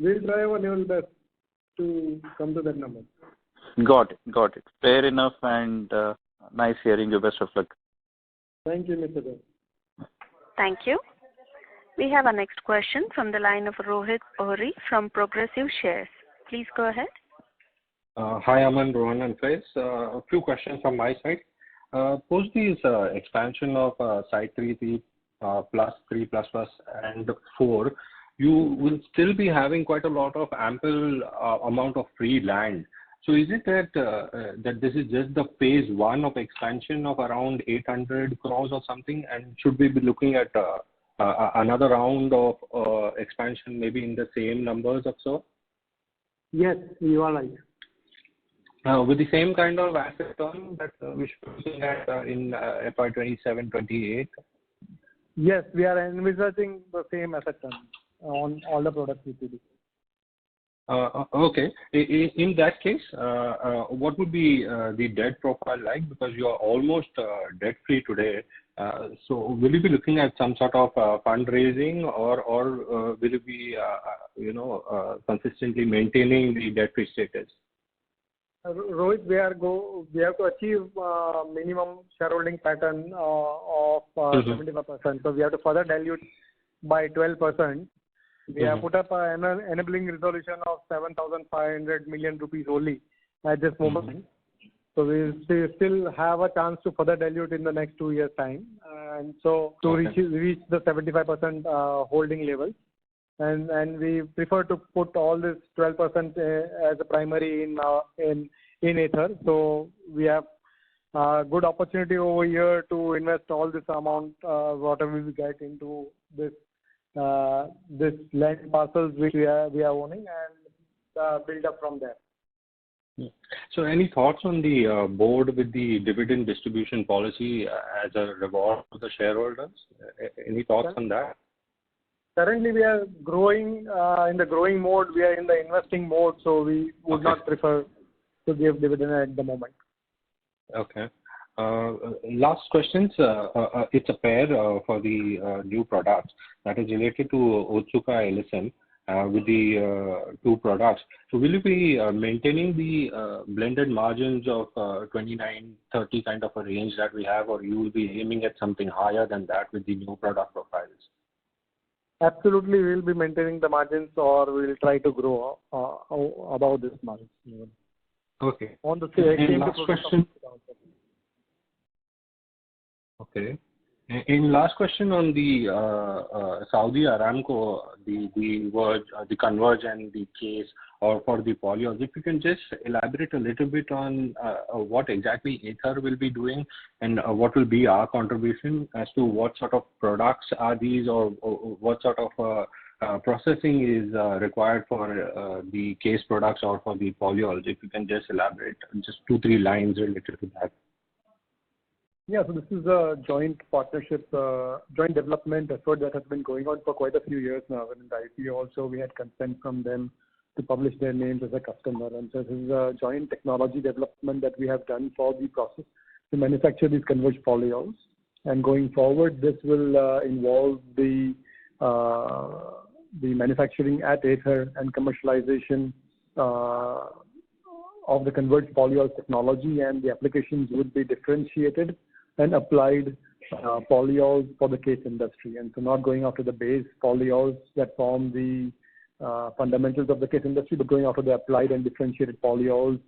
We'll try our level best to come to that number. Got it. Fair enough, and nice hearing you. Best of luck. Thank you, Mr. Dev. Thank you. We have our next question from the line of Rohit Ohri from Progressive Shares. Please go ahead. Hi, Aman, Rohan, and Faiz. A few questions from my side. Post this expansion of Site 3, plus 3, plus, and 4, you will still be having quite a lot of ample amount of free land. So is it that that this is just the phase 1 of expansion of around 800 crores or something, and should we be looking at another round of expansion maybe in the same numbers or so? Yes, you are right. With the same kind of asset turn that we should be looking at in FY27-28? Yes, we are envisaging the same asset turn on all the products we do. Okay. In that case, what would be the debt profile like? Because you are almost debt-free today. So will you be looking at some sort of fundraising, or will you be, consistently maintaining the debt-free status? Rohit, we have to achieve minimum shareholding pattern of 75%. So we have to further dilute by 12%. We have put up an enabling resolution of 7,500 million rupees only at this moment. So we still have a chance to further dilute in the next 2 years' time, and so to reach the 75% holding level. And we prefer to put all this 12% as a primary in AETHER. So we have good opportunity over here to invest all this amount, whatever we get into this land parcels which we are owning, and build up from there. So any thoughts on the board with the dividend distribution policy as a reward to the shareholders? Any thoughts on that? Currently, we are growing in the growing mode. We are in the investing mode, so we would not prefer to give dividend at the moment. Okay. Last questions. It's a pair for the new products that is related to Otsuka LSM with the 2 products. So will you be maintaining the blended margins of 29-30 kind of a range that we have, or you will be aiming at something higher than that with the new product profiles? Absolutely, we will be maintaining the margins, or we will try to grow above this margin. Okay. On the same last question. Okay. In last question on the Saudi Aramco, the Converge and the case, or for the polyols, if you can just elaborate a little bit on what exactly AETHER will be doing, and what will be our contribution as to what sort of products are these, or what sort of processing is required for the case products or for the polyols. If you can just elaborate, just 2-3 lines related to that. Yeah, so this is a joint partnership, joint development effort that has been going on for quite a few years now. And in the IPO also, we had consent from them to publish their names as a customer. And so this is a joint technology development that we have done for the process to manufacture these converged polyols. And going forward, this will involve the manufacturing at AETHER and commercialization of the converged polyols technology, and the applications would be differentiated and applied polyols for the case industry. And so not going after the base polyols that form the fundamentals of the case industry, but going after the applied and differentiated polyols,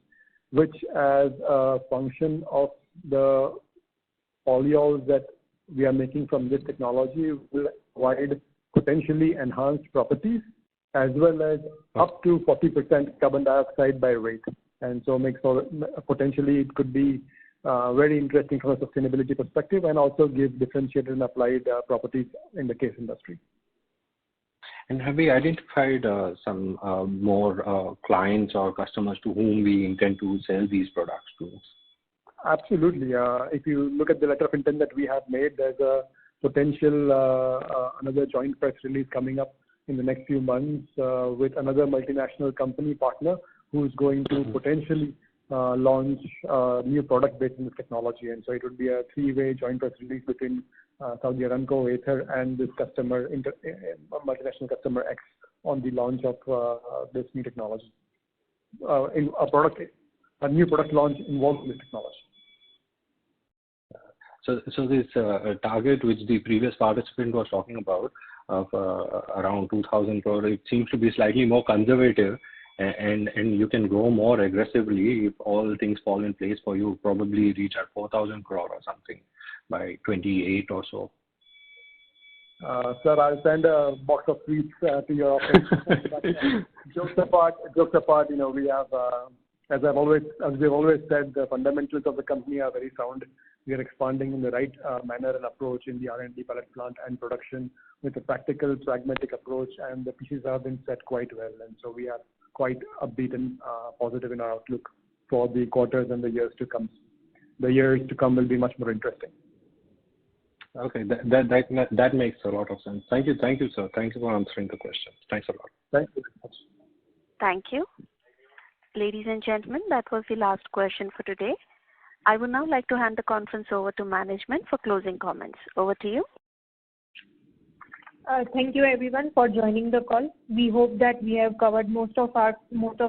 which as a function of the polyols that we are making from this technology will provide potentially enhanced properties, as well as up to 40% carbon dioxide by weight. And so makes potentially it could be very interesting from a sustainability perspective, and also give differentiated and applied properties in the case industry. And have we identified some more clients or customers to whom we intend to sell these products to? Absolutely. If you look at the letter of intent that we have made, there's a potential another joint press release coming up in the next few months with another multinational company partner who's going to potentially launch new product based on this technology. And so it would be a 3-way joint press release between Saudi Aramco, AETHER, and this customer, multinational customer X, on the launch of this new technology. In a new product launch involving this technology. So this target which the previous participant was talking about of around 2,000 crore, it seems to be slightly more conservative. and you can grow more aggressively if all things fall in place for you, probably reach at 4,000 crore or something by 28 or so. Sir, I'll send a box of sweets to your office. But, jokes apart, we have, as we've always said, the fundamentals of the company are very sound. We are expanding in the right manner and approach in the R&D pilot plant and production with a practical, pragmatic approach, and the pieces have been set quite well. And so we are quite upbeat and positive in our outlook for the quarters and the years to come. The years to come will be much more interesting. Okay, that makes a lot of sense. Thank you, sir. Thank you for answering the question. Thanks a lot. Thank you very much. Thank you. Ladies and gentlemen, that was the last question for today. I would now like to hand the conference over to management for closing comments. Over to you. Thank you everyone for joining the call. We hope that we have covered most of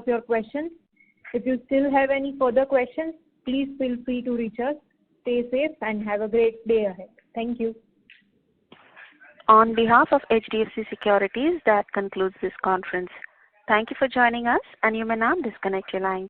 your questions. If you still have any further questions, please feel free to reach us. Stay safe and have a great day ahead. Thank you. On behalf of HDFC Securities, that concludes this conference. Thank you for joining us, and you may now disconnect your line.